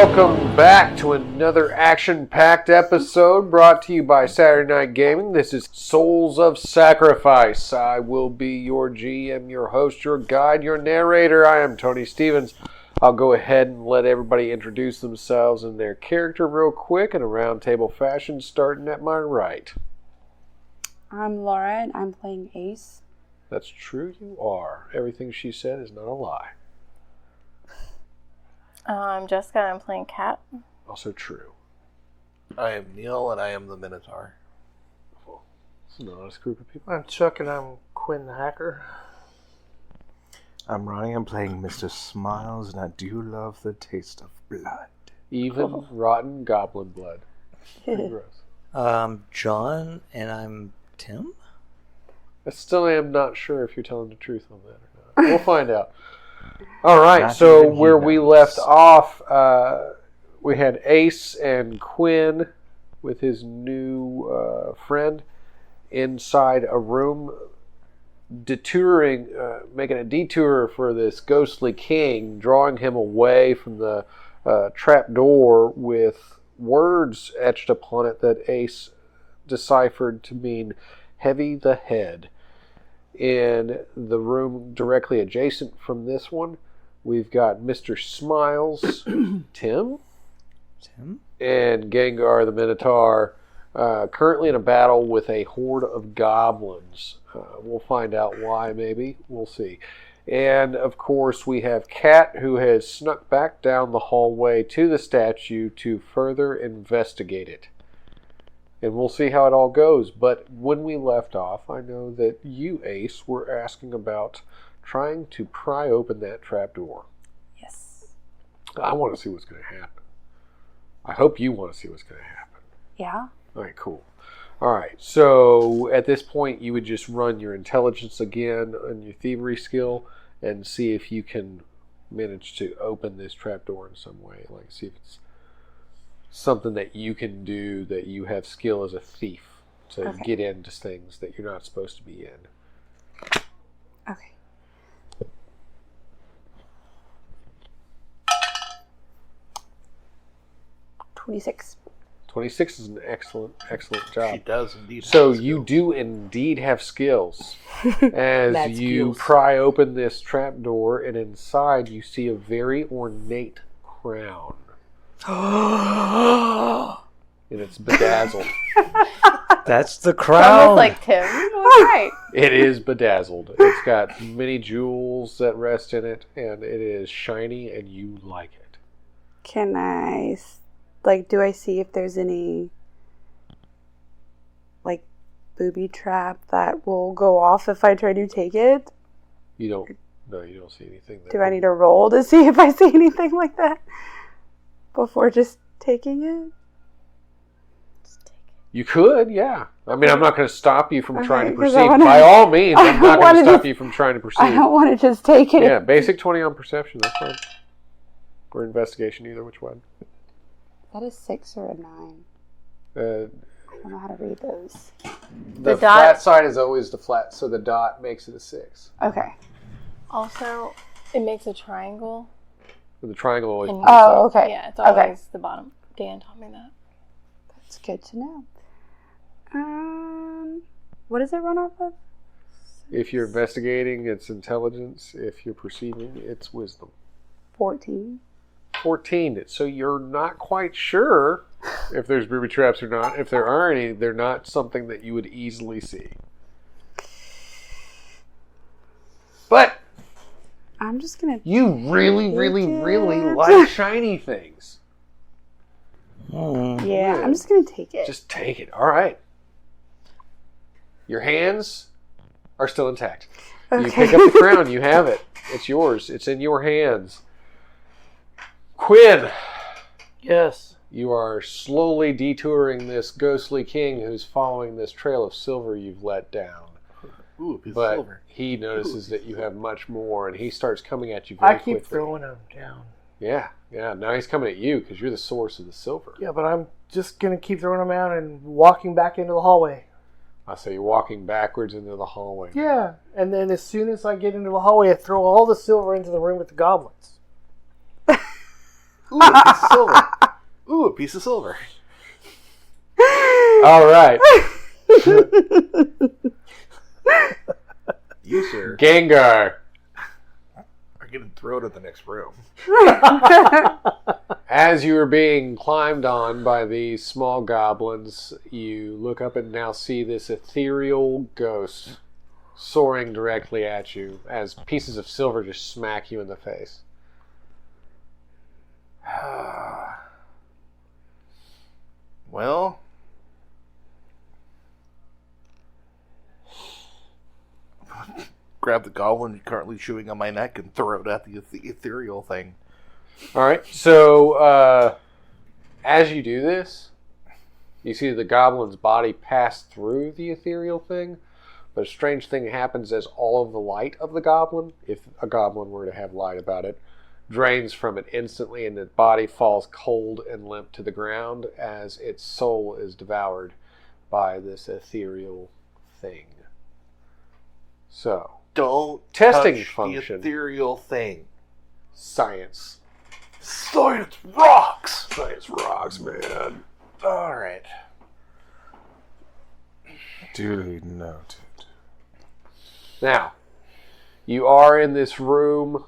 Welcome back to another action-packed episode brought to you by Saturday Night Gaming. This is Souls of Sacrifice. I will be your GM, your host, your guide, your narrator. I am Tony Stevens. I'll go ahead and let everybody introduce themselves and their character real quick in a roundtable fashion, starting at my right. I'm Laura, and I'm playing Ace. That's true, you are. Everything she said is not a lie. I'm Jessica, and I'm playing Kat. Also true. I am Neil, and I am the Minotaur. It's a nice group of people. I'm Chuck, and I'm Quinn the Hacker. I'm Ronnie, I'm playing Mr. Smiles, and I do love the taste of blood. Even rotten goblin blood. Pretty gross. I'm John, and I'm Tim. I still am not sure if you're telling the truth on that or not. We'll find out. All right, so where we left off, we had Ace and Quinn with his new friend inside a room, making a detour for this ghostly king, drawing him away from the trap door with words etched upon it that Ace deciphered to mean heavy the head. In the room directly adjacent from this one, we've got Mr. Smiles, Tim, and Gengar the Minotaur, currently in a battle with a horde of goblins. We'll find out why, maybe. We'll see. And, of course, we have Kat, who has snuck back down the hallway to the statue to further investigate it. And we'll see how it all goes. But when we left off, I know that you, Ace, were asking about trying to pry open that trapdoor. Yes. I want to see what's going to happen. I hope you want to see what's going to happen. Yeah. All right, cool. All right, so at this point, you would just run your intelligence again on your thievery skill and see if you can manage to open this trapdoor in some way. Like, see if it's something that you can do, that you have skill as a thief to get into things that you're not supposed to be in. Okay. $26. 26 is an excellent job. She does indeed. So have you skills. do indeed have skills. As That's you skills. pry open this trapdoor, and inside you see a very ornate crown. And it's bedazzled. That's the Almost crown. like Tim. Was right. It is bedazzled. It's got many jewels that rest in it, and it is shiny, and you like it. Can I, do I see if there's any, booby trap that will go off if I try to take it? You don't see anything. Do I need to roll to see if I see anything like that before just taking it? You could, yeah. I mean, I'm not going to stop you from trying to 'cause proceed. wanna- By all means, I'm not going to stop just- you from trying to I proceed. don't want to just take it. Yeah, basic 20 on perception, that's fine. Or investigation, either which one. That is 6 or a 9. Uh, I don't know how to read those. the dot- flat side is always the flat, so the dot makes it a 6. Okay. Also, it makes a triangle. So the triangle always And- points up. Oh, okay. Yeah, it's always Okay. the bottom. Dan taught me that. That's good to know. What does it run off of? If you're investigating, it's intelligence. If you're perceiving, it's wisdom. 14. 14. So you're not quite sure if there's booby traps or not. If there are any, they're not something that you would easily see. But I'm just going to... you really like shiny things. Yeah, I'm just going to take it. Just take it. All right. Your hands are still intact. Okay. You pick up the crown. You have it. It's yours. It's in your hands. Quinn, Yes. you are slowly detouring this ghostly king who's following this trail of silver you've let down. Ooh, a piece of But silver. he notices that you have much more, and he starts coming at you very I keep quickly. throwing them down. Yeah. Now he's coming at you because you're the source of the silver. Yeah, but I'm just going to keep throwing them out and walking back into the hallway. So you're walking backwards into the hallway. Yeah, and then as soon as I get into the hallway, I throw all the silver into the room with the goblins. Ooh, a piece of silver. Ooh, a piece of silver. All right. You, sir, Gengar. are getting thrown in the next room. As you are being climbed on by these small goblins, you look up and now see this ethereal ghost soaring directly at you as pieces of silver just smack you in the face. Well, grab the goblin currently chewing on my neck and throw it at the ethereal thing. All right, so as you do this, you see the goblin's body pass through the ethereal thing, but a strange thing happens as all of the light of the goblin, if a goblin were to have light about it, drains from it instantly, and the body falls cold and limp to the ground as its soul is devoured by this ethereal thing. So, Don't testing touch function. the ethereal thing. Science. Science rocks! Science rocks, man. Alright. Duly noted. Now, you are in this room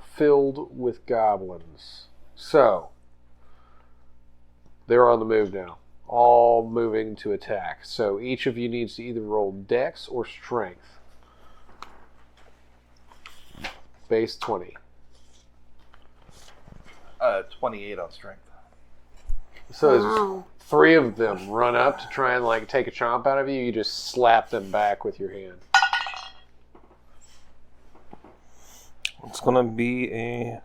filled with goblins. So, they're on the move now. All moving to attack. So each of you needs to either roll Dex or Strength. Base 20. 28 on strength. So as 3 of them run up to try and like take a chomp out of you, you just slap them back with your hand. It's gonna be a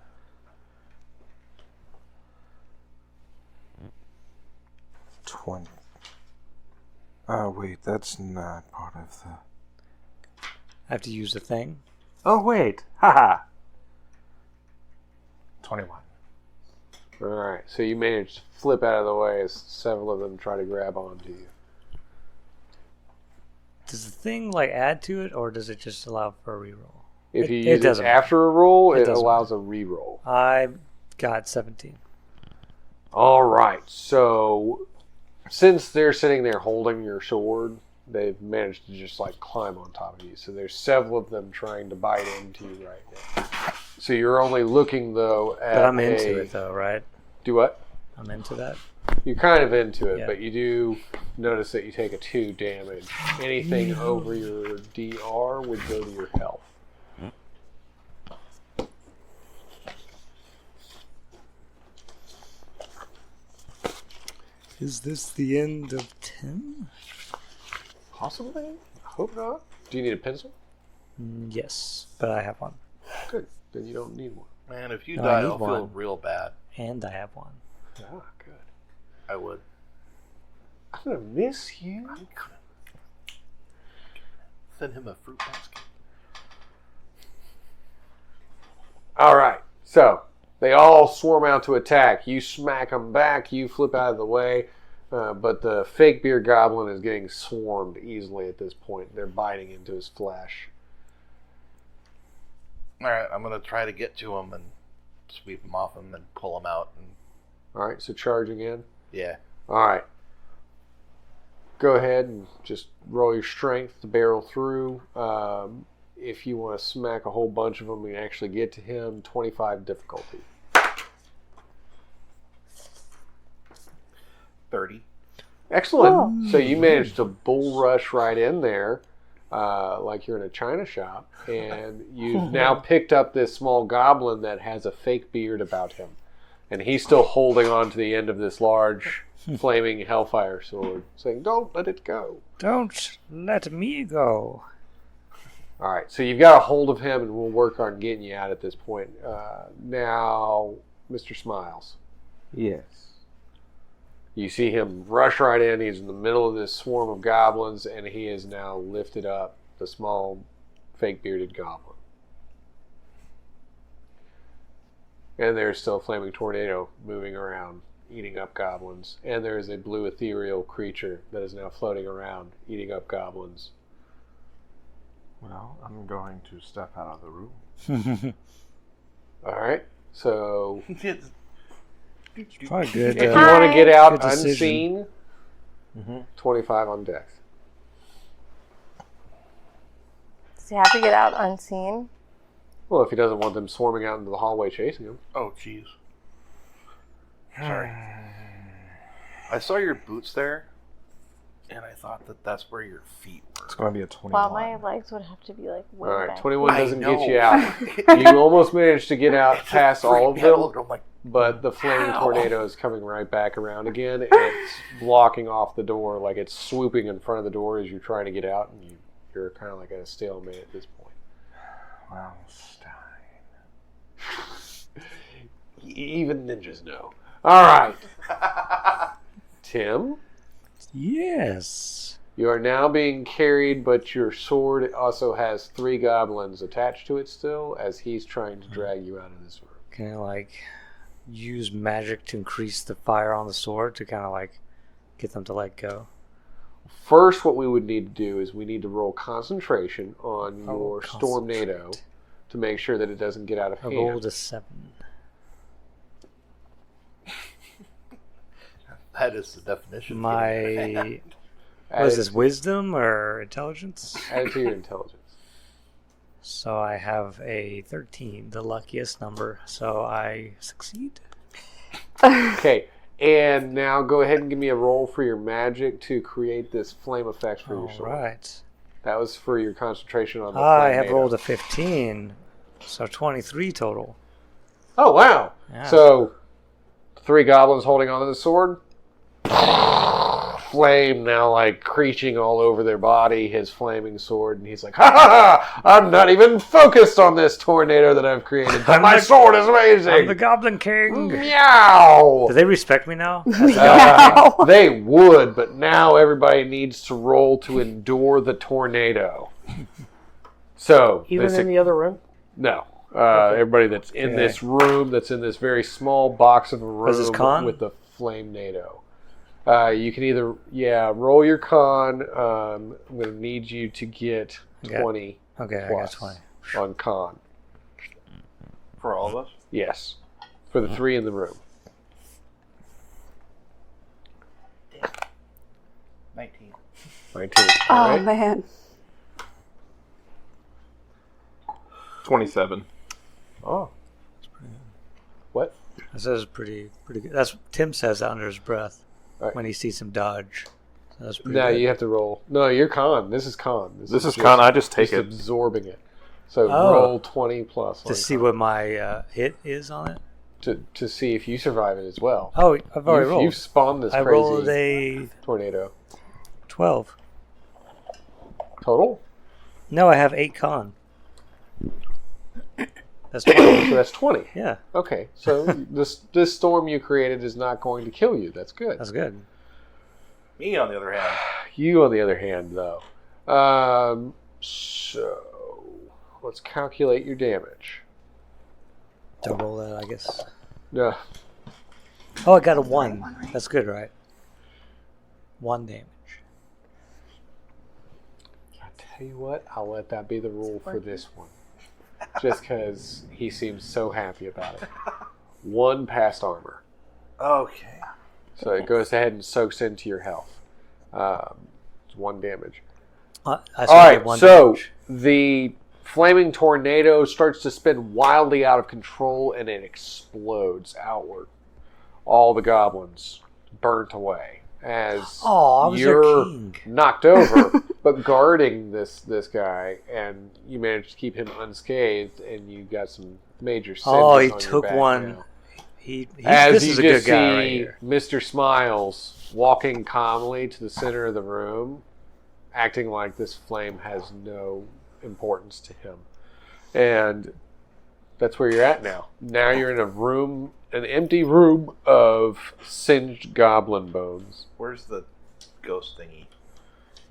20. Oh wait, that's not part of the... I have to use the thing. Oh wait, haha. 21. Alright, so you manage to flip out of the way as several of them try to grab onto you. Does the thing like add to it, or does it just allow for a reroll? If you It use it doesn't after a roll, it doesn't allows a reroll. I got 17. Alright, so since they're sitting there holding your sword, they've managed to just like climb on top of you. So there's several of them trying to bite into you right now. So you're only looking though at But I'm into it though, right? Do what? I'm into that. You're kind of into it, Yeah. but you do notice that you take a 2 damage. Anything over your DR would go to your health. Is this the end of Tim? Possibly? I hope not. Do you need a pencil? Yes, but I have one. Good. Then you don't need one. Man, if you No, I die, need I'll feel one. real bad. And I have one. Ah, good. I would. I'm gonna miss you. Send him a fruit basket. Alright, so they all swarm out to attack. You smack them back, you flip out of the way, but the fake beard goblin is getting swarmed easily at this point. They're biting into his flesh. Alright, I'm gonna try to get to him and sweep him off him and pull him out. And Alright, so charge again. yeah. Alright. Go ahead and just roll your strength to barrel through. If you want to smack a whole bunch of them and actually get to him, 25 difficulty. 30. Excellent. So you managed to bull rush right in there, like you're in a china shop, and you've now picked up this small goblin that has a fake beard about him, and he's still holding on to the end of this large flaming hellfire sword, saying, "Don't let it go." Don't let me go. All right, so you've got a hold of him, and we'll work on getting you out at this point. Now, Mr. Smiles. Yes. You see him rush right in. He's in the middle of this swarm of goblins, and he has now lifted up the small, fake bearded goblin. And there's still a flaming tornado moving around, eating up goblins. And there is a blue ethereal creature that is now floating around, eating up goblins. Well, I'm going to step out of the room. All right, so It's probably good. If you want to get out Good decision. unseen, 25 on dex. Does he have to get out unseen? Well, if he doesn't want them swarming out into the hallway chasing him. Oh, jeez. Sorry. I saw your boots there, and I thought that that's where your feet were. It's going to be a 21. Well, my legs would have to be like way All right, back. 21 doesn't get know. you out. You almost managed to get out past all of them, I'm like, but the flaming tornado is coming right back around again, and it's blocking off the door, like it's swooping in front of the door as you're trying to get out, and you're kind of like at a stalemate at this point. wow, Stein. Even ninjas know. All right. Tim, Yes. you are now being carried, but your sword also has 3 goblins attached to it still, as he's trying to drag you out of this room. Can I like use magic to increase the fire on the sword to kind of like get them to let go? First, what we would need to do is we need to roll concentration on your Stormnado concentrate. to make sure that it doesn't get out of I hand. rolled a 7. That is the definition. of My getting mad. what is this, wisdom or intelligence? Add it to your intelligence. So I have a 13, the luckiest number. So I succeed. Okay, and now go ahead and give me a roll for your magic to create this flame effect for your All sword. right. That was for your concentration on the I have Flaminado. rolled a 15, so 23 total. Oh, wow. Yeah. So, 3 goblins holding onto the sword. Flame now like creaching all over their body, his flaming sword, and he's like, ha ha ha! I'm not even focused on this tornado that I've created, but my sword is amazing! I'm the Goblin King. Meow! Do they respect me now? They would, but now everybody needs to roll to endure the tornado. So, Even they in the other room? no. Everybody that's in this room, that's in this very small box of a Was this room con? with the flame NATO. You can either, roll your con. I'm going to need you to get 20 Okay, I got plus 20. on con. For all of us? Yes. For the 3 in the room. 19. 19. Oh, All right. man. 27. Oh. What? That says pretty good. That's Tim says that under his breath Right. when he sees him dodge. So that's pretty No, good. you have to roll. No, you're con. This is con. This is con. I just take just it. absorbing it. So Oh. roll 20 plus to on see con what my hit is on it. to see if you survive it as well. Oh, I've already rolled. You've spawned this I crazy rolled a tornado. 12. Total? No, I have 8 con. That's 20. So that's 20. Yeah, Okay, so this storm you created is not going to kill you. That's good. that's good. Me, on the other hand. You, on the other hand, though. So let's calculate your damage. To roll that, I guess. No, Oh, I got a 1. That's good, right? 1 damage. I tell you what, I'll let that be the rule for this one. Just because he seems so happy about it. 1 past armor. Okay. So it goes ahead and soaks into your health. It's 1 damage. I All still right, get 1 so damage. the flaming tornado starts to spin wildly out of control and it explodes outward. All the goblins burnt away as Oh, I was their you're king. knocked over, but guarding this guy, and you managed to keep him unscathed, and you got some major singers Oh, he on your took back one. now. This As is you a just good guy right see here. Mr. Smiles walking calmly to the center of the room, acting like this flame has no importance to him. And that's where you're at now. Now you're in a room, an empty room of singed goblin bones. Where's the ghost thingy?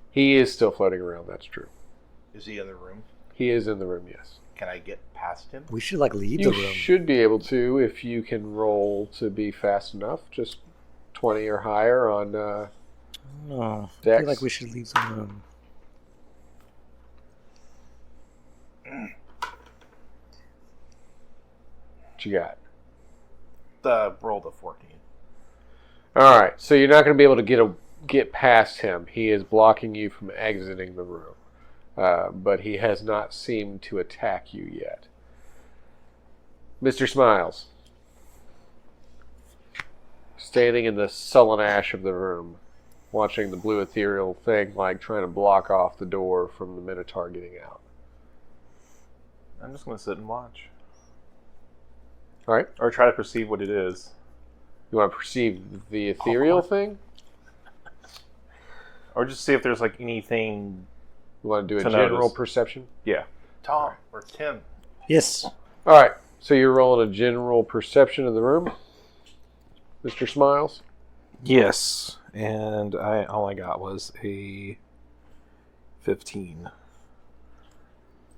He is still floating around, that's true. Is he in the room? He is in the room, yes. Can I get past him? We should like leave You the room. should be able to if you can roll to be fast enough. Just 20 or higher on No, I Dex. feel like we should leave the room. what you got. rolled a 14. All right, so you're not going to be able to get past him. He is blocking you from exiting the room, but he has not seemed to attack you yet. Mr. Smiles, standing in the sullen ash of the room, watching the blue ethereal thing like trying to block off the door from the Minotaur getting out. I'm just going to sit and watch. All right. Or try to perceive what it is. You want to perceive the ethereal thing? Or just see if there's like anything. You want to do a to general notice. Perception? Yeah. Tom or Tim. Yes. All right. So you're rolling a general perception of the room, Mr. Smiles? Yes. And all I got was a 15.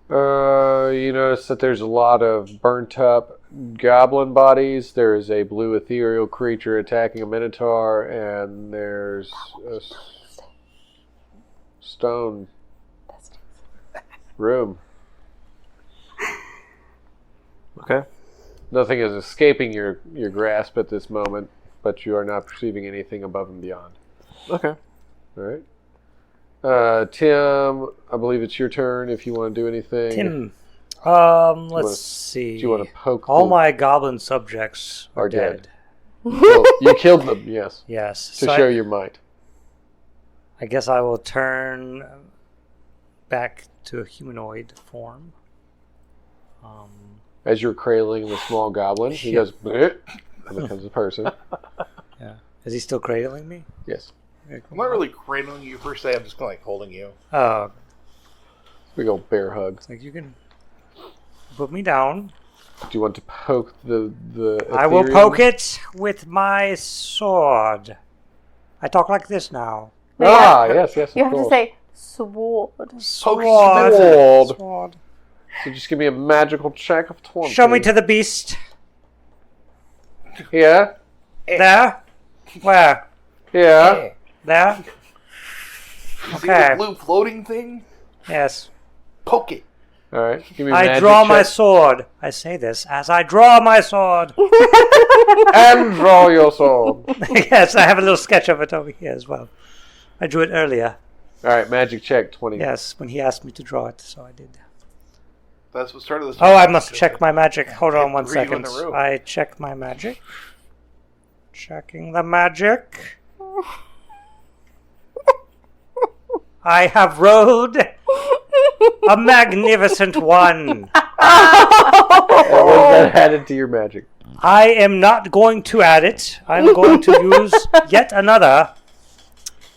You notice that there's a lot of burnt up goblin bodies. There is a blue ethereal creature attacking a Minotaur, and there's a stone room. Okay. Nothing is escaping your grasp at this moment, but you are not perceiving anything above and beyond. Okay. All right. Tim, I believe it's your turn if you want to do anything. Tim. Let's see. Do you want to poke All my goblin subjects are Are dead. dead. You killed them, yes. Yes. To So show your might. I guess I will turn back to a humanoid form. As you're cradling the small goblin, he goes, "Bleh," and becomes a person. Yeah. Is he still cradling me? Yes. I'm not really cradling you per se. I'm just kind of like holding you. Oh, Big old bear hug. it's like you can put me down. Do you want to poke the I will ethereal? poke it with my sword. I talk like this now. Yes, yes, You of have to course. say sword. Sword. Sword. So just give me a magical check of 20. Show me to the beast. Yeah? There? Where? Yeah. There? See Okay. the blue floating thing? Yes. Poke it. Alright, give me a I magic draw my check. sword. I say this as I draw my sword. And draw your sword. Yes, I have a little sketch of it over here as well. I drew it earlier. Alright, magic check 20. Yes, when he asked me to draw it, so I did. That's what started this. Oh, I must check my magic. Hold on one Three you in second. the room. I check my magic. Checking the magic. I have rolled a magnificent one. What was that added to your magic? I am not going to add it. I'm going to use yet another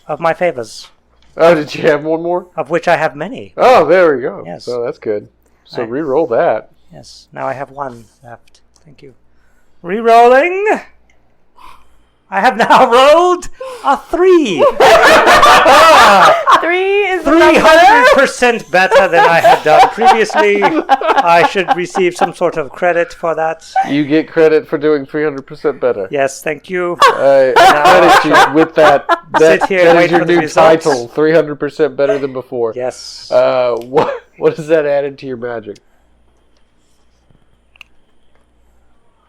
of my favors, Oh, did you have one more? of which I have many. Oh, there we go. Yes. So that's good. So Right. re-roll that. Yes, now I have one left. Thank you. Rerolling. I have now rolled a 3. 3 is the number. 300% better than I had done previously. I should receive some sort of credit for that. You get credit for doing 300% better. Yes, thank you. I credit you with that. Sit here and that wait is your for the new results. title. 300% better than before. Yes. What is that added to your magic?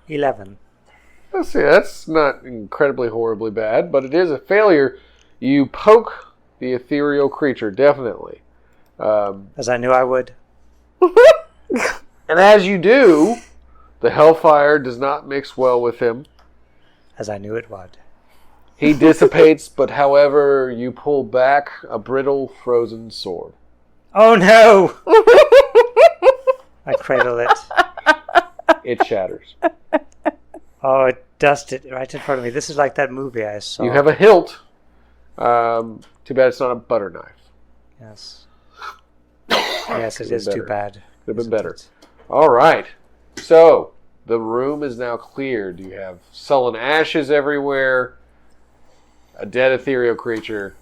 11. Let's see, that's not incredibly horribly bad, but it is a failure. You poke the ethereal creature, definitely. As I knew I would. And as you do, the hellfire does not mix well with him. As I knew it would. He dissipates, but however, you pull back a brittle, frozen sword. Oh no! I cradle it. It shatters. Oh, it dusted right in front of me. This is like that movie I saw. You have a hilt. Too bad it's not a butter knife. Yes. Yes, it is too better. bad. Could have been Isn't better. it? All right. So, the room is now cleared. You have sullen ashes everywhere, a dead ethereal creature,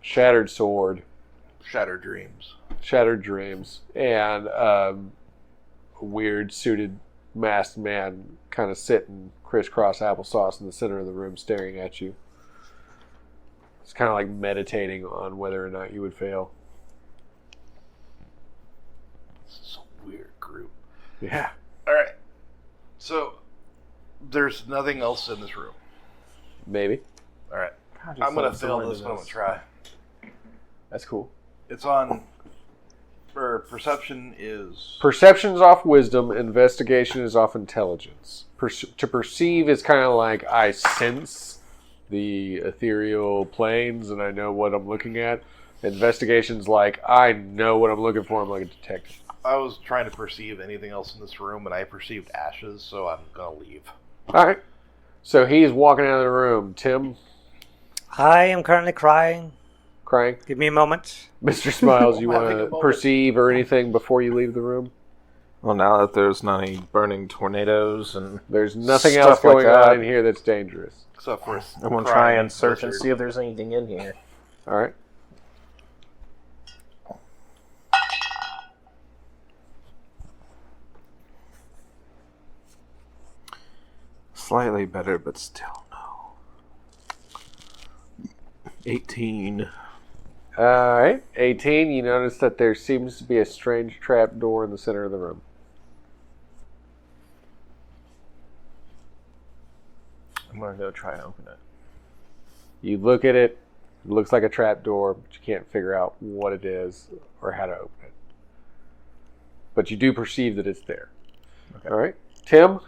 shattered sword, Shattered dreams. shattered dreams, and a weird suited masked man kind of sitting crisscross applesauce in the center of the room staring at you. It's kind of like meditating on whether or not you would fail. This is a weird group. Yeah. All right. So, There's nothing else in this room. Maybe. All right. I'm going to fail this, but I'm going to try. That's cool. It's on... Or perception is... Perception's off wisdom. Investigation is off intelligence. To perceive is kind of like I sense the ethereal planes and I know what I'm looking at. Investigation's like I know what I'm looking for. I'm like a detective. I was trying to perceive anything else in this room, and I perceived ashes, so I'm going to leave. All right. So he's walking out of the room. Tim? I am currently crying. Crying? Give me a moment. Mr. Smiles, you want to perceive or anything before you leave the room? Well, now that there's not any burning tornadoes and there's nothing stuff else going like that, on in here that's dangerous. Except for I'm going to try and search and see if there's anything in here. All right. Slightly better, but still no. 18. All right. 18, you notice that there seems to be a strange trap door in the center of the room. I'm going to go try and open it. You look at it. It looks like a trap door, but you can't figure out what it is or how to open it. But you do perceive that it's there. Okay. All right. Tim,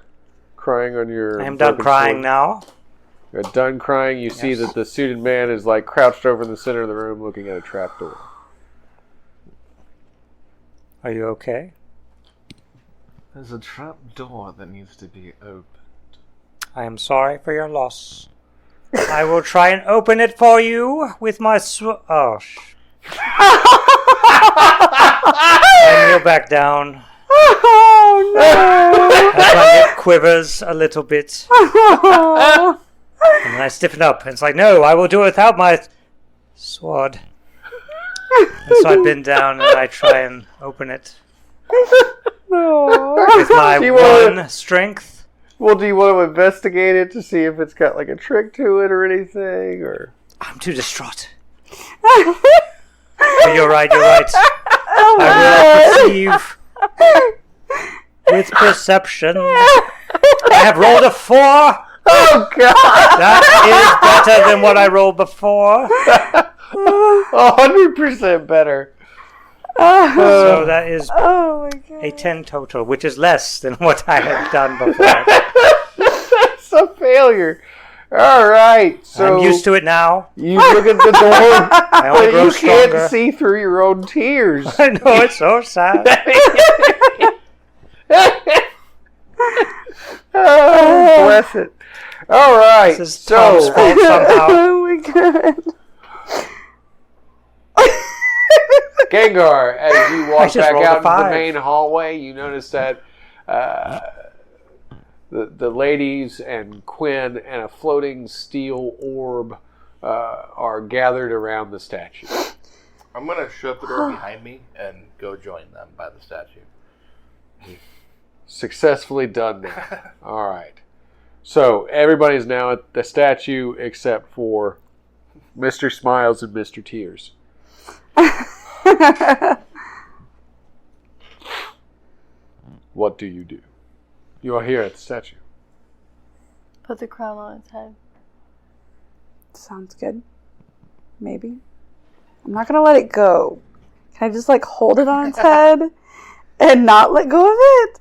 crying on your... I am done crying now. You're done crying. You see that the suited man is like crouched over in the center of the room looking at a trap door. Are you okay? There's a trap door that needs to be opened. I am sorry for your loss. I will try and open it for you with my oh, I kneel back down. Oh no! As my lip quivers a little bit. And then I stiffen up. And it's like, no, I will do it without my sword. And so I bend down and I try and open it. No. With my one strength. Well, do you want to investigate it to see if it's got like a trick to it or anything, or? I'm too distraught. Oh, you're right. I will perceive with perception. I have rolled a 4. Oh God! That is better than what I rolled before. 100% better. So that is Oh my god. a 10 total, which is less than what I had done before. That's a failure. All right, so I'm used to it now. you look at the door, I only but grow you stronger. can't see through your own tears. I know, it's so sad. Oh, bless it. All right, This is Tom's so fault somehow. Oh my god. Gengar, as you I walk just back rolled a out into the 5. main hallway, you notice that the ladies and Quinn and a floating steel orb are gathered around the statue. I'm going to shut the door behind me and go join them by the statue. Successfully done now. All right. So everybody's now at the statue except for Mr. Smiles and Mr. Tears. What do? You are here at the statue. Put the crown on its head. Sounds good. Maybe. I'm not gonna let it go. Can I just like hold it on its head and not let go of it?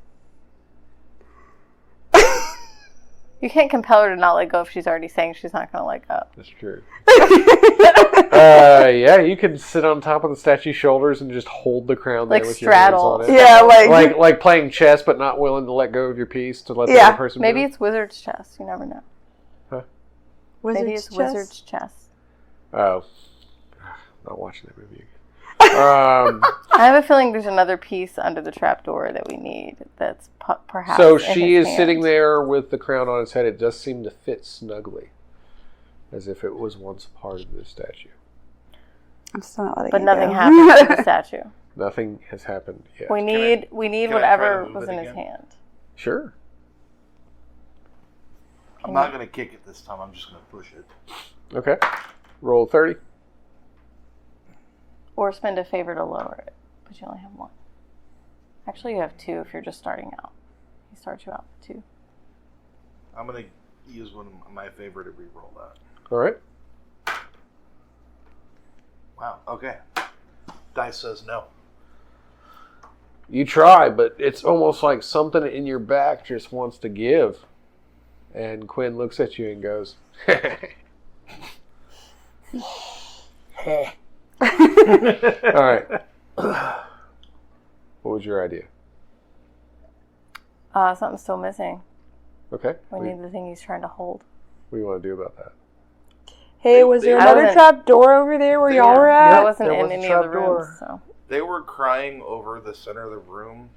You can't compel her to not let go if she's already saying she's not going to let go. That's true. Yeah, you can sit on top of the statue's shoulders and just hold the crown there Like with your hands straddle. on it. Yeah, Like playing chess, but not willing to let go of your piece to let the Yeah. other person Maybe move. it's wizard's chess. You never know. Maybe it's wizard's chess. Oh, not watching that movie again. I have a feeling there's another piece under the trapdoor that we need. That's perhaps. So in she his is hand. sitting there with the crown on its head. It does seem to fit snugly, as if it was once a part of the statue. I'm still not letting But it nothing go. happened to the statue. Nothing has happened yet. We need can I try whatever to move was it in his again? hand. Sure. I'm not going to kick it this time. I'm just going to push it. Okay. Roll 30. Or spend a favor to lower it. But you only have 1. Actually, you have 2 if you're just starting out. He starts you out with 2. I'm going to use one of my favorite to re-roll that. All right. Wow, okay. Dice says no. You try, but it's almost like something in your back just wants to give. And Quinn looks at you and goes, all right. What was your idea? Something's still missing. Okay. We need the thing he's trying to hold. What do you want to do about that? Hey, was there another trap door over there where y'all were I at? wasn't there in was a any of the trap rooms, door. so. They were crying over the center of the room.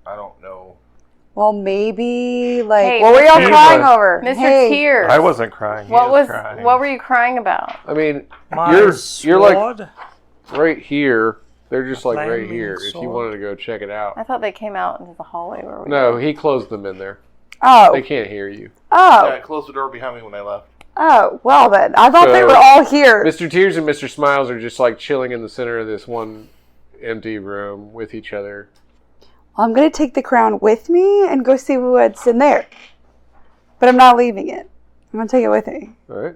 I don't know. Well, maybe, like... Hey, what were y'all Mr. crying over? Mr. Hey. Tears. I wasn't crying. He was crying. What were you crying about? I mean, My you're like sword? right here. They're just like right Flaming here. If you sword. wanted to go check it out. I thought they came out into the hallway where we No, were. he closed them in there. Oh. They can't hear you. Oh. Yeah, I closed the door behind me when I left. Oh, well then. I thought they So, were all here. Mr. Tears and Mr. Smiles are just like chilling in the center of this one empty room with each other. I'm going to take the crown with me and go see what's in there. But I'm not leaving it. I'm going to take it with me. All right.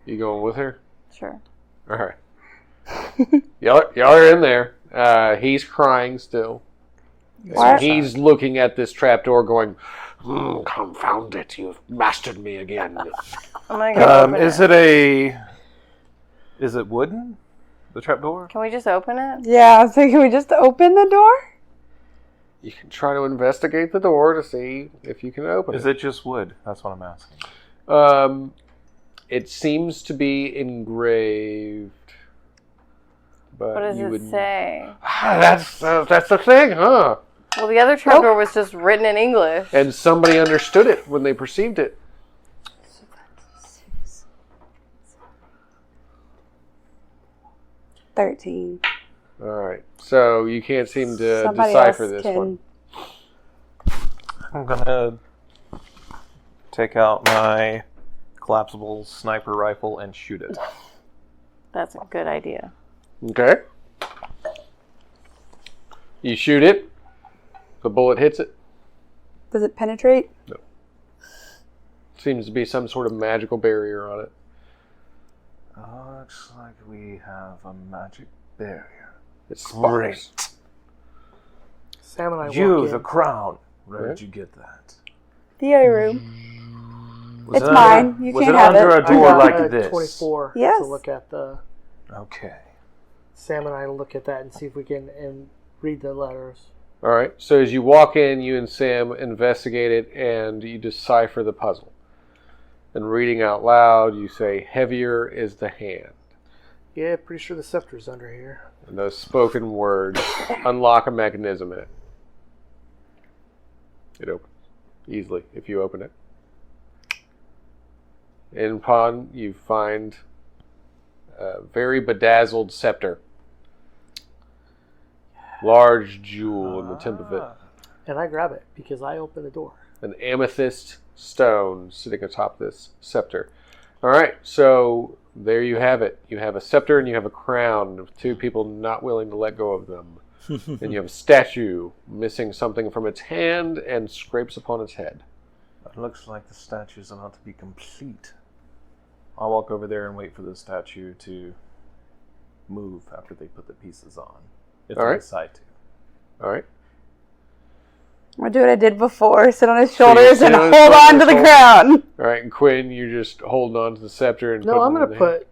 You going with her? Sure. All right. y'all are in there. He's crying still. What? He's looking at this trapdoor going, confound it, you've mastered me again. I'm gonna go open Is it wooden? The trapdoor? Can we just open it? Yeah, so can we just open the door? You can try to investigate the door to see if you can open Is it just wood? That's what I'm asking. It seems to be engraved. But What does you it would say? That's the thing, huh? Well, the other trapdoor was just written in English. And somebody understood it when they perceived it. $13. All right. So you can't seem to Somebody decipher else this can- one. I'm gonna take out my collapsible sniper rifle and shoot it. That's a good idea. Okay. You shoot it. The bullet hits it. Does it penetrate? Seems to be some sort of magical barrier on it. Looks like we have a magic barrier. It's sparks. Sam and I You, walk the in. crown. Where Right. did you get that? The other room. Was It's it mine. Under, You was can't it have under it. a door I got like a this? 24 Yes. to look at the... Okay. Sam and I look at that and see if we can and read the letters. All right. So as you walk in, you and Sam investigate it, and you decipher the puzzle. And reading out loud, you say, "Heavier is the hand." Yeah, pretty sure the scepter's under here. And those spoken words unlock a mechanism in it. It opens easily if you open it. In upon, you find a very bedazzled scepter. Large jewel in the tip of it. And I grab it because I open the door. An amethyst stone sitting atop this scepter. All right, so there you have it. You have a scepter and you have a crown of two people not willing to let go of them. And you have a statue missing something from its hand and scrapes upon its head. It looks like the statue's about to be complete. I'll walk over there and wait for the statue to move after they put the pieces on. If All they right. decide to. All right. I'm going to do what I did before. Sit on his So you shoulders sit and on his hold on to shoulders, the hold- crown. All right, and Quinn, you're just holding on to the scepter and No, I'm going to put...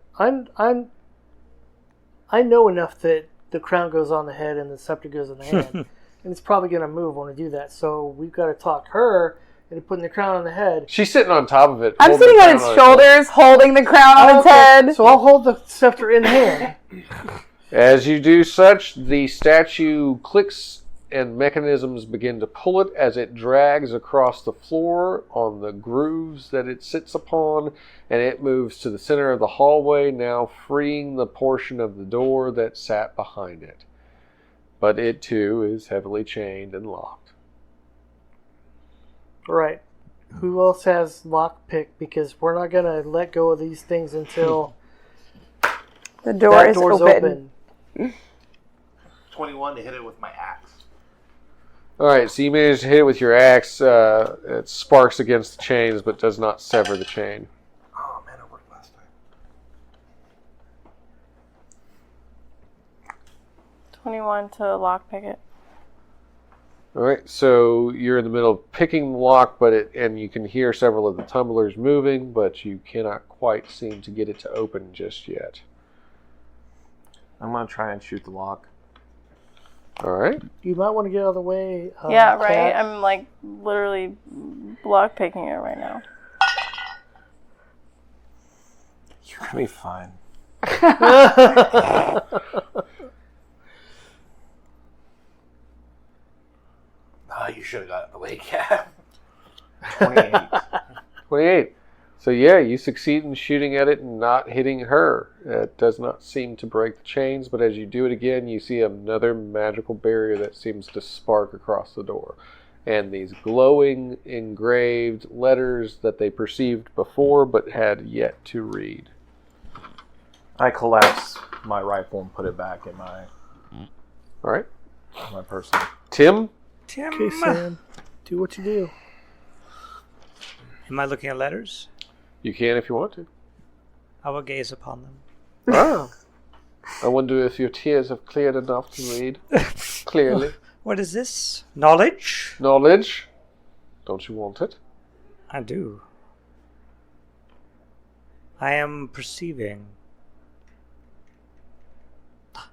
I know enough that the crown goes on the head and the scepter goes in the hand. And it's probably going to move when we do that. So we've got to talk her into putting the crown on the head. She's sitting on top of it. I'm holding sitting the on his crown shoulders, holding the crown on his Okay, head. So I'll hold the scepter in hand. As you do such, the statue clicks and mechanisms begin to pull it as it drags across the floor on the grooves that it sits upon, and it moves to the center of the hallway, now freeing the portion of the door that sat behind it. But it too is heavily chained and locked. All right. Who else has lockpick? Because we're not going to let go of these things until The door that is door's open. 21 to hit it with my axe. All right, so you managed to hit it with your axe. It sparks against the chains, but does not sever the chain. Oh man, it worked last time. 21 to lockpick it. All right, so you're in the middle of picking the lock, and you can hear several of the tumblers moving, but you cannot quite seem to get it to open just yet. I'm gonna try and shoot the lock. All right. You might want to get out of the way. Yeah, right? Cat. I'm like literally lockpicking it right now. You're gonna be fine. Oh, you should have gotten away, Cat. 28. 28. So yeah, you succeed in shooting at it and not hitting her. It does not seem to break the chains, but as you do it again, you see another magical barrier that seems to spark across the door. And these glowing engraved letters that they perceived before but had yet to read. I collapse my rifle and put it back in my All right. person. Tim? Tim, Okay, Sam. Do what you do. am I looking at letters? You can if you want to. I will gaze upon them. Oh. I wonder if your tears have cleared enough to read clearly. What is this? Knowledge? Knowledge? Don't you want it? I do. I am perceiving.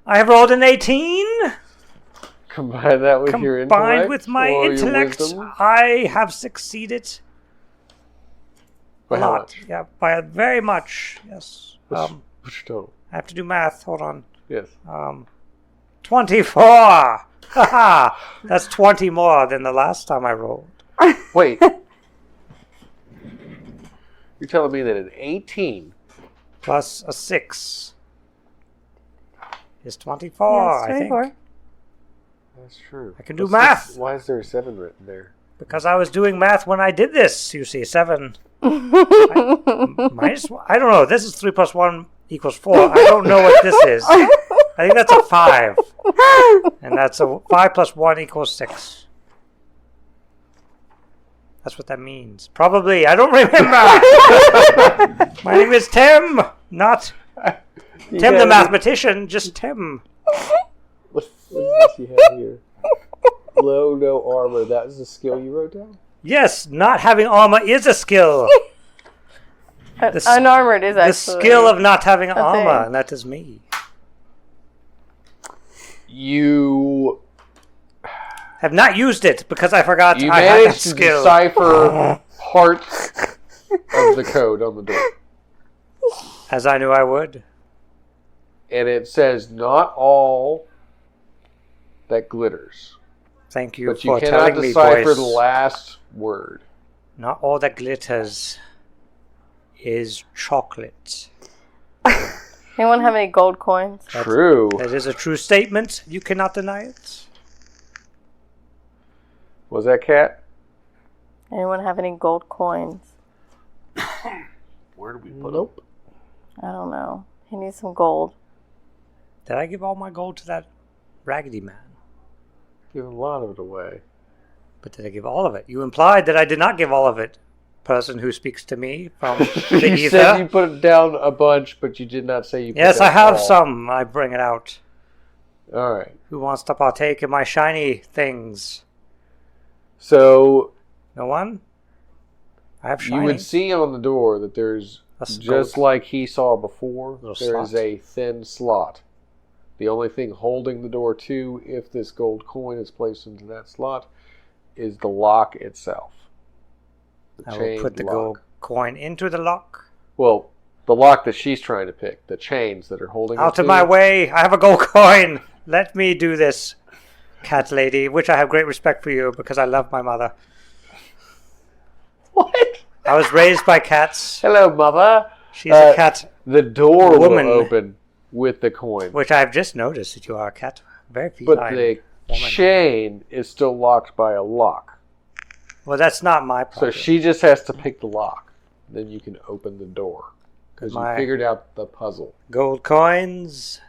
I have rolled an 18. Combine that with your intellect. Combined with my or your intellect, wisdom? I have succeeded By a how lot. much? Yeah, by very much. Yes. What's your total? I have to do math. Hold on. Yes. 24. Haha. That's 20 more than the last time I rolled. Wait. You're telling me that an 18 Plus a 6 is 24. Yeah, I it's 24. think. That's true. I can do math. Why is there a 7 written there? Because I was doing math when I did this. You see, 7. Minus 1. I don't know. This is 3 plus 1 equals 4. I don't know what this is. I think that's a 5. And that's a 5 plus 1 equals 6. That's what that means. Probably. I don't remember. My name is Tim, not Tim the mathematician, just Tim. What is this you have here? Low, no armor. That was the skill you wrote down? Yes, not having armor is a skill. The Unarmored is The actually skill of not having a armor, thing. and that is me. You Have not used it because I forgot you I had that managed to skill. decipher parts of the code on the door. As I knew I would. And it says not all that glitters. Thank you But you for cannot telling me, decipher boys. the last word. Not all that glitters is chocolate. Anyone have any gold coins? True. That is a true statement. You cannot deny it. Was that cat? Anyone have any gold coins? Where do we put Nope. I don't know. He needs some gold. Did I give all my gold to that raggedy man? Give a lot of it away. But did I give all of it? You implied that I did not give all of it. Person who speaks to me from the You ether. said you put it down a bunch, but you did not say you put Yes, down I have all. some. I bring it out. All right. Who wants to partake in my shiny things? So No one? I have shiny. you would see on the door that there's, That's just gold. like he saw before, Little there is slot. a thin slot. The only thing holding the door to, if this gold coin is placed into that slot, is the lock itself. The I will chained put the lock. gold coin into the lock. Well, the lock that she's trying to pick, the chains that are holding Out it of to my it. way. I have a gold coin. Let me do this, cat lady, which I have great respect for you because I love my mother. What? I was raised by cats. Hello, mother. She's a cat, The door Woman. will open with the coin, which I've just noticed that you are a cat. Very but feline. the woman. chain is still locked by a lock. Well, that's not my So problem. she just has to pick the lock. Then you can open the door. Because you My- figured out the puzzle. Gold coins.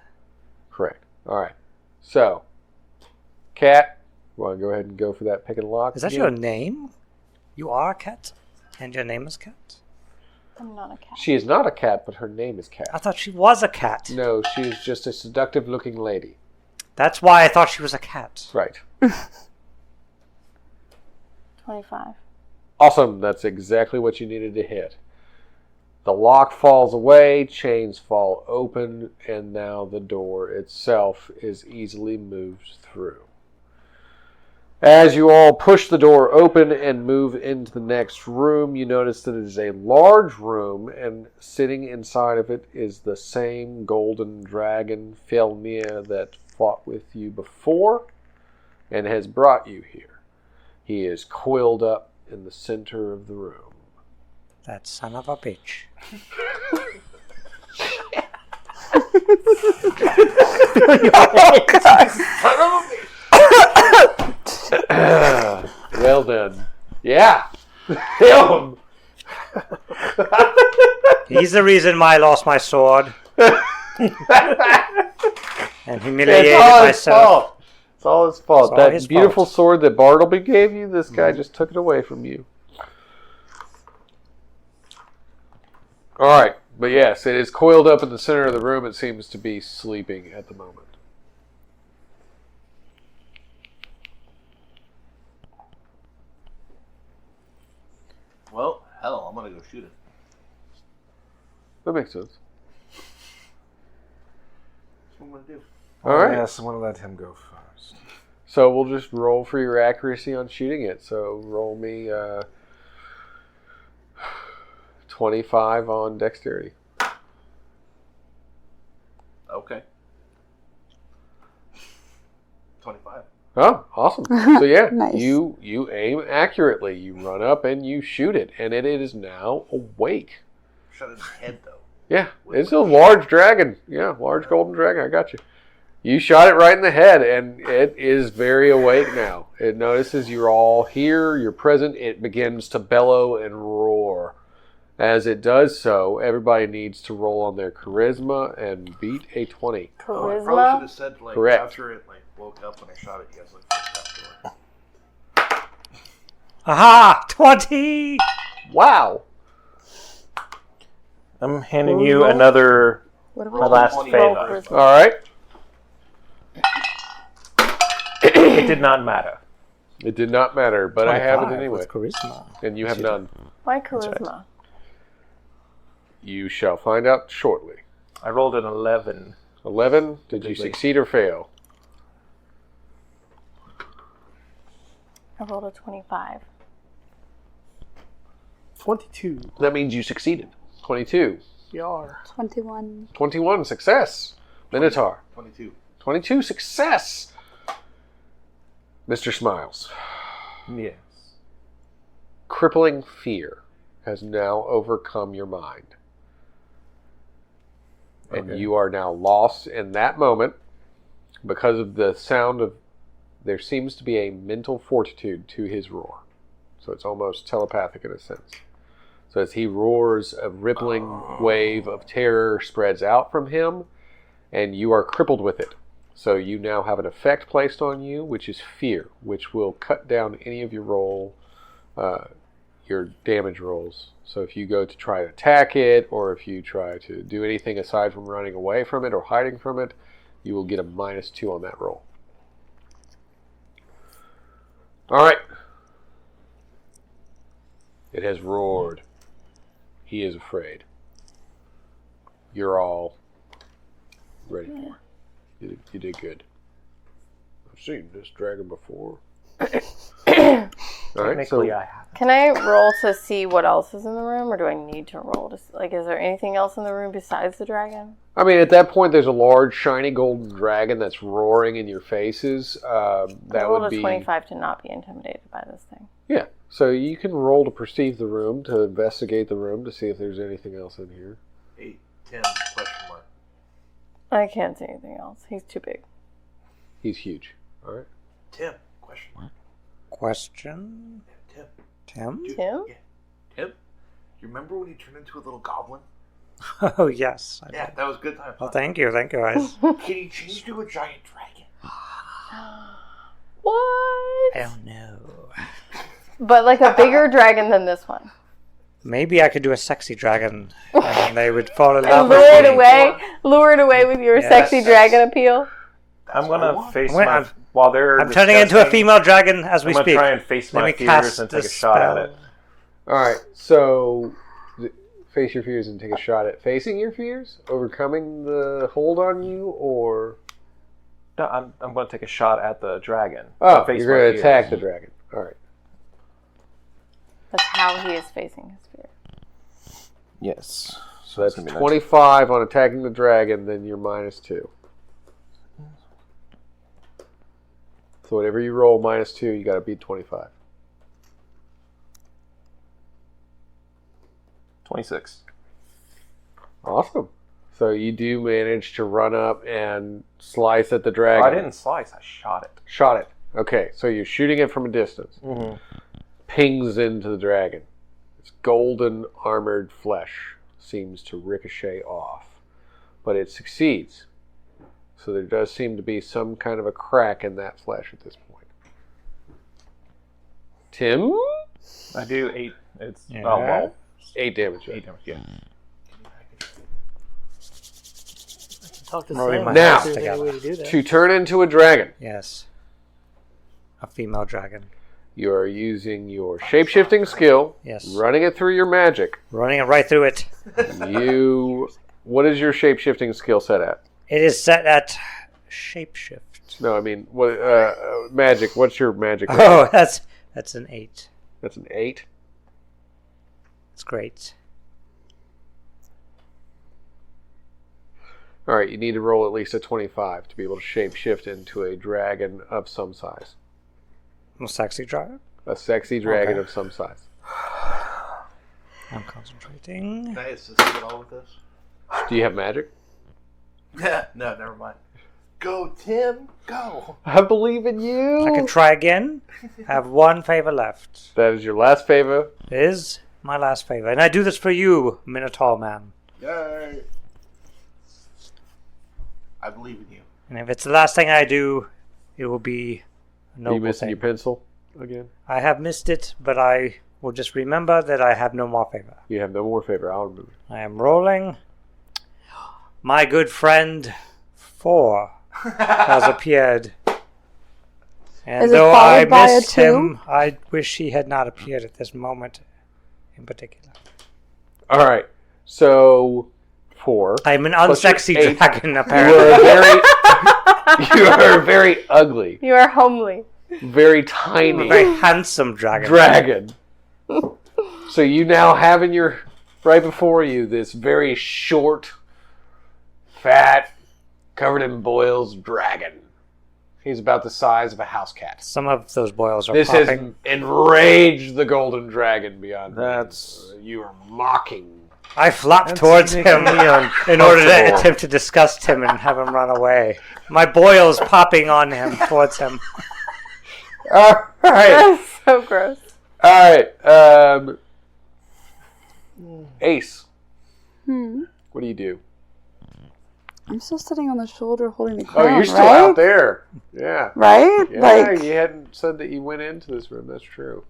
Correct. All right. So, Cat, Want to go ahead and go for that pick and lock? Is that again? your name? You are a cat? And your name is Cat? I'm not a cat. She is not a cat, but her name is Cat. I thought she was a cat. No, she is just a seductive-looking lady. That's why I thought she was a cat. Right. 25. Awesome. That's exactly what you needed to hit. The lock falls away, chains fall open, and now the door itself is easily moved through. As you all push the door open and move into the next room, you notice that it is a large room, and sitting inside of it is the same golden dragon, Felmir, that fought with you before and has brought you here. He is coiled up in the center of the room. That son of a bitch. Well done. Yeah. Him. He's the reason why I lost my sword. And humiliated It's all his myself. fault. It's all his fault. It's all That his beautiful fault. sword that Bartleby gave you, this guy just took it away from you. Alright, but yes, it is coiled up in the center of the room. It seems to be sleeping at the moment. Well, hell, I'm gonna go shoot it. That makes sense. That's what I'm gonna do. Alright. Yes, I'm going to let him go first. So we'll just roll for your accuracy on shooting it. So roll me 25 on dexterity. Okay. 25. Oh, awesome. So yeah, Nice. you aim accurately. You run up and you shoot it, and it is now awake. Shot its head, though. Yeah, it's a large dragon. Yeah, large golden dragon. I got you. You shot it right in the head, and it is very awake now. It notices you're all here, you're present. It begins to bellow and roar. As it does so, everybody needs to roll on their charisma and beat a 20. Oh, I probably should Charisma? have said, like, Correct. after it, like, woke up when I shot it, you guys looked for that door. Aha! 20! Wow! I'm handing you another, What my about last 20. favor. All right. It did not matter. It did not matter, but I have it 25 anyway. with charisma. And you have none. Why charisma? You shall find out shortly. I rolled an 11. 11, did you Completely. succeed or fail? I rolled a 25. 22. That means you succeeded. 22. Yar. 21? 21, success. Minotaur. 22. 22, success. Mr. Smiles. Yes. Crippling fear has now overcome your mind. And Okay. you are now lost in that moment because of the sound of... There seems to be a mental fortitude to his roar. So it's almost telepathic in a sense. So as he roars, a rippling wave of terror spreads out from him, and you are crippled with it. So you now have an effect placed on you, which is fear, which will cut down any of your your damage rolls. So if you go to try to attack it, or if you try to do anything aside from running away from it or hiding from it, you will get a -2 on that roll. All right. It has roared. He is afraid. You're all ready for it. You did good. I've seen this dragon before. All right, Technically, so I have. Can I roll to see what else is in the room, or do I need to roll to like? Is there anything else in the room besides the dragon? I mean, at that point, there's a large, shiny golden dragon that's roaring in your faces. I That rolled would a be 25 to not be intimidated by this thing. yeah. So you can roll to perceive the room, to investigate the room, to see if there's anything else in here. 8, 10, question mark. I can't see anything else. He's too big. He's huge. All right. Tim, question mark. Question? Tim. Tim? Tim? Yeah. Tim? You remember when he turned into a little goblin? Oh, yes. I Yeah, did. that was good times. Oh, thank you, guys. Can he change to a giant dragon? What? I don't know. But like a bigger dragon than this one. Maybe I could do a sexy dragon, and they would fall in And love lure with it me. away. Lure it away with your Yes. sexy dragon appeal. I'm gonna face Wait, my while they're. I'm turning into a discussing, female dragon as we I'm gonna speak. try and face Let my me fears cast and take a this shot at spell. it. All right, so face your fears and take a shot at facing your fears, overcoming the hold on you, or No, I'm going to take a shot at the dragon. oh, Face you're my going to fears. attack the dragon. All right. That's how he is facing his fear. Yes. So that's gonna be nice. 25 on attacking the dragon, then you're -2. So whatever you roll -2, you got to beat 25. 26. Awesome. So you do manage to run up and slice at the Oh, dragon. I didn't slice. I shot it. Shot it. Okay, so you're shooting it from a distance. Mm-hmm. Pings into the dragon. Its golden armored flesh seems to ricochet off, but it succeeds. So there does seem to be some kind of a crack in that flesh at this point. Tim? I do 8. It's Yeah. oh well, 8 damage. 8 damage. Yeah. Talk to Rolling Sam. my Now, See if there's any way to do that. To turn into a dragon, Yes. A female dragon. you are using your shape-shifting skill, Yes. running it through your magic. Running it right through it. What is your shape-shifting skill set at? It is set at shapeshift. No, I mean, what magic? What's your magic? Oh, that's an 8. That's an 8. It's great. All right, you need to roll at least a 25 to be able to shapeshift into a dragon of some size. A sexy dragon. A sexy dragon Okay. of some size. I'm concentrating. Can I assist you at all with this? Do you have magic? No, never mind. Go, Tim, go. I believe in you. I can try again. I have one favor left. That is your last favor. It is my last favor. And I do this for you, Minotaur man. Yay. I believe in you. And if it's the last thing I do, it will be a Are noble you missing thing. your pencil again? I have missed it, but I will just remember that I have no more favor. You have no more favor. I'll remove it. I am rolling. My good friend 4 has appeared. And Is it though I followed by a missed 2? him, I wish he had not appeared at this moment in particular. All right. So 4. I'm an Plus your unsexy 8. dragon, You apparently. are very. You are very ugly, You are homely. very I'm tiny a very handsome dragon. dragon. So you now have in your right before you this very short, fat, covered in boils dragon. He's about the size of a house cat. Some of those boils are This popping. has enraged the golden dragon beyond. That's- means. You are mocking. I flop That's towards him making me in order to uncomfortable. attempt to disgust him and have him run away. My boils popping on him towards him. All right. That's so gross. All right. Ace, what do you do? I'm still sitting on the shoulder holding the crown, Oh, you're still right? out there. Yeah. Right? Yeah, Like, you hadn't said that you went into this room. That's true.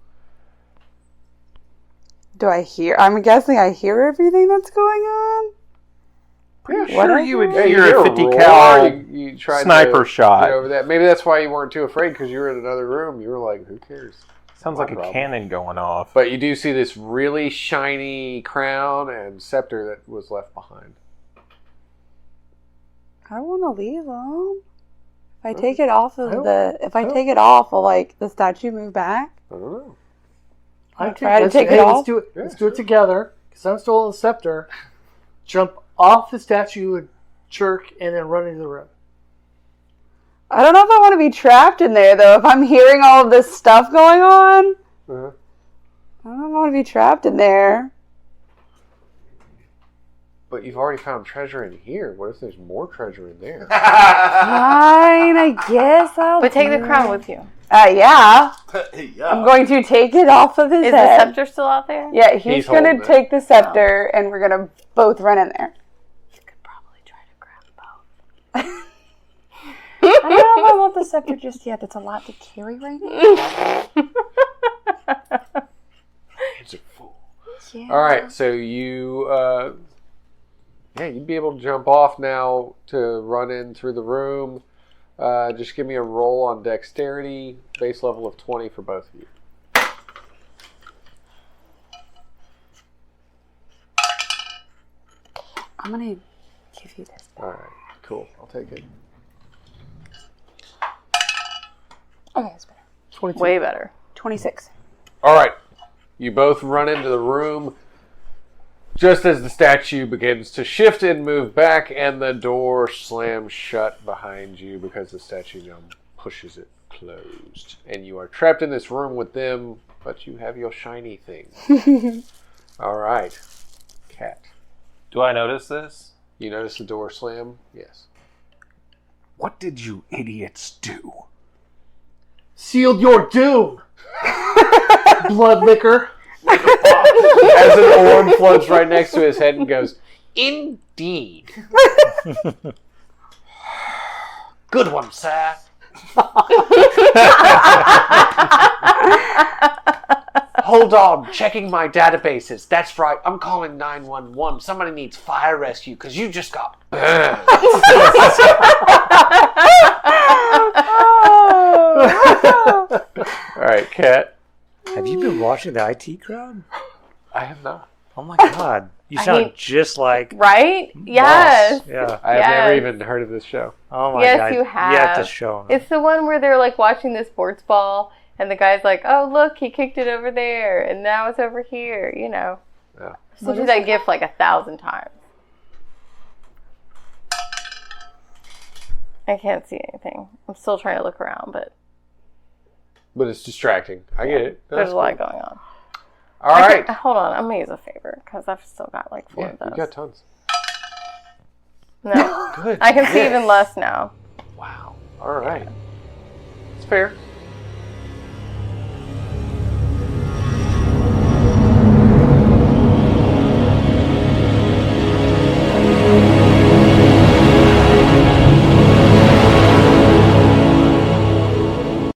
do I hear? I'm guessing I hear everything that's going on. Yeah, What you would Yeah, hear hear a 50 roar. cal You tried sniper to shot. get over that. Maybe that's why you weren't too afraid, because you were in another room. You were like, who cares? Sounds like a problem. cannon going off. But you do see this really shiny crown and scepter that was left behind. I don't want to leave them. If I take it off of I don't- if I take it off, will like the statue move back? I don't know. I'll try to let's- take it hey, off. Let's do it. Yeah, Let's do it together. Because I'm still on the scepter. Jump off the statue and jerk, and then run into the room. I don't know if I want to be trapped in there though. If I'm hearing all of this stuff going on, Uh-huh. I don't know if I want to be trapped in there. But you've already found treasure in here. What if there's more treasure in there? Fine, I guess I'll. But take the do crown it. with you. Yeah. Yeah. I'm going to take it off of his Is the head. scepter still out there? Yeah, he's He's going holding to it. take the scepter, and we're going to both run in there. You could probably try to grab both. I don't know if I want the scepter just yet. It's a lot to carry right now. It's a fool. Yeah. All right, so you, you'd be able to jump off now to run in through the room. Just give me a roll on dexterity, base level of 20 for both of you. I'm gonna give you this. All right, cool. I'll take it. Okay, it's better. 22. Way better. 26. All right, you both run into the room just as the statue begins to shift and move back, and the door slams shut behind you because the statue now pushes it closed. And you are trapped in this room with them, but you have your shiny thing. All right, Cat. Do I notice this? You notice the door slam? Yes. What did you idiots do? Sealed your doom! Blood liquor. As an orb floats right next to his head and goes, "Indeed." Good one, sir. Hold on, checking my databases. That's right, I'm calling 911. Somebody needs fire rescue because you just got burned. All right, Kat. Have you been watching the IT crowd? I have not. Oh my god. You sound mean- just like Right? Yes. Boss. Yeah. I have never Yes. even heard of this show. Oh my Yes, god. you You have to have. show 'em. It's the one where they're like watching the sports ball, and the guy's like, "Oh, look, he kicked it over there, and now it's over here." You know. Yeah. So do that gift like 1,000 times. I can't see anything. I'm still trying to look around, but But it's distracting. I get it. there's That's a lot cool. going on. All right. Hold on, I'm gonna use a favor because I've still got like 4 Yeah, of those. you got tons. No, Good. I can see Yes. even less now. Wow. All right. It's fair.